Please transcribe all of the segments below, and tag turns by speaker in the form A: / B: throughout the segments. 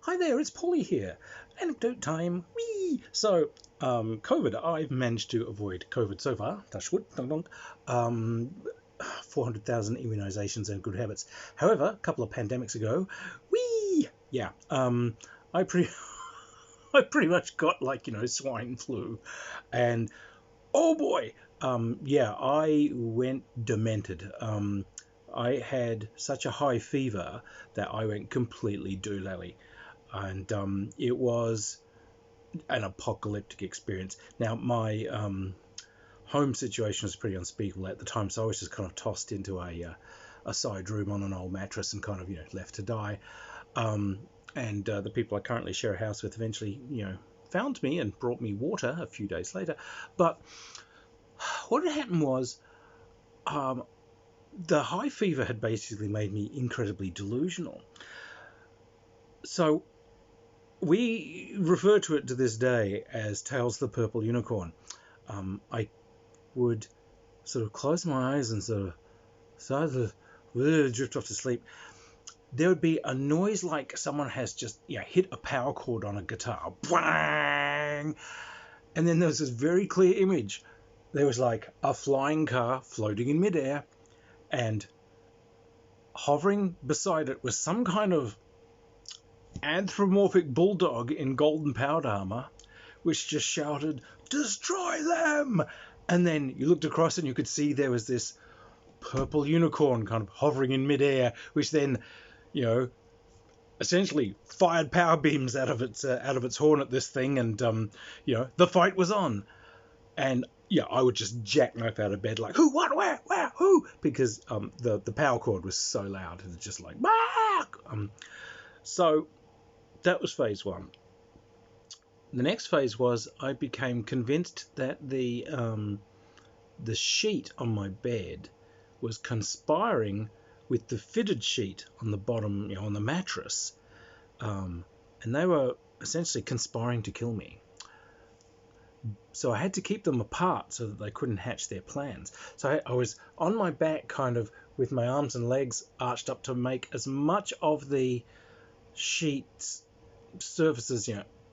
A: Hi there, it's Polly here. Anecdote time. Whee! So, COVID. I've managed to avoid COVID so far. Touch wood. Dong dong. 400,000 immunizations and good habits. However, a couple of pandemics ago, whee! Yeah. I pretty, I pretty much got swine flu, and oh boy, yeah, I went demented. I had such a high fever that I went completely doolally, and it was an apocalyptic experience. Now, my home situation was pretty unspeakable at the time, so I was just kind of tossed into a side room on an old mattress and kind of left to die. And the people I currently share a house with eventually found me and brought me water a few days later. But what had happened was the high fever had basically made me incredibly delusional. So we refer to it to this day as Tales of the Purple Unicorn. I would sort of close my eyes and sort of start to drift off to sleep. There would be a noise like someone has just hit a power chord on a guitar. Bang! And then there was this very clear image. There was like a flying car floating in midair, and hovering beside it was some kind of anthropomorphic bulldog in golden powder armor, which just shouted, "Destroy them!" And then you looked across and you could see there was this purple unicorn kind of hovering in midair, which then, essentially fired power beams out of its horn at this thing, and the fight was on. And yeah, I would just jackknife out of bed like, who, what, where, who? Because the power cord was so loud. It was just like, so that was phase one. The next phase was I became convinced that the sheet on my bed was conspiring with the fitted sheet on the bottom, on the mattress, and they were essentially conspiring to kill me. So I had to keep them apart so that they couldn't hatch their plans. So I was on my back, kind of with my arms and legs arched up to make as much of the sheet's surfaces,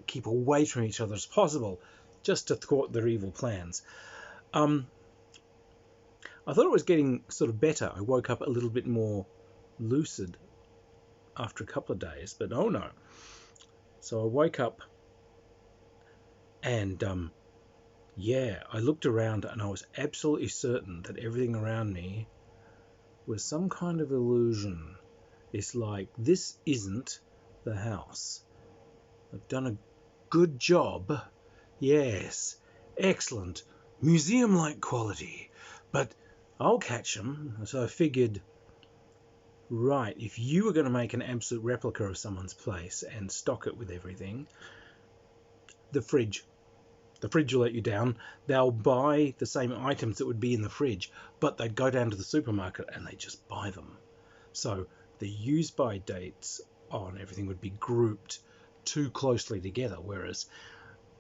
A: keep away from each other as possible, just to thwart their evil plans. I thought it was getting sort of better. I woke up a little bit more lucid after a couple of days, but oh no. So I woke up and I looked around and I was absolutely certain that everything around me was some kind of illusion. It's like, this isn't the house. I've done a good job. Yes, excellent, museum-like quality, but I'll catch them. So I figured, right, if you were going to make an absolute replica of someone's place and stock it with everything, the fridge will let you down. They'll buy the same items that would be in the fridge, but they'd go down to the supermarket and they just buy them. So the use-by dates on everything would be grouped too closely together, whereas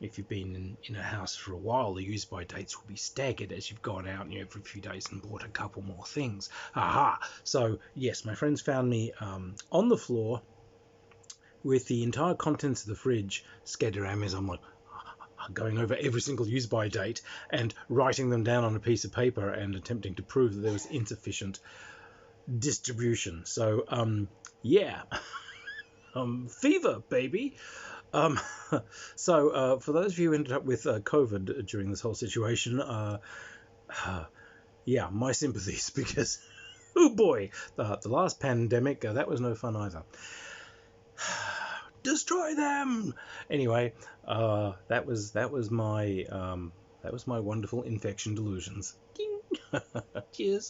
A: if you've been in a house for a while, the use-by dates will be staggered as you've gone out every few days and bought a couple more things. Aha! So yes, my friends found me on the floor with the entire contents of the fridge scattered around me as I'm like going over every single use-by date and writing them down on a piece of paper and attempting to prove that there was insufficient distribution. So fever, baby. So for those of you who ended up with COVID during this whole situation, my sympathies, because oh boy, the last pandemic, that was no fun either. Destroy them. Anyway, that was my wonderful infection delusions. Cheers.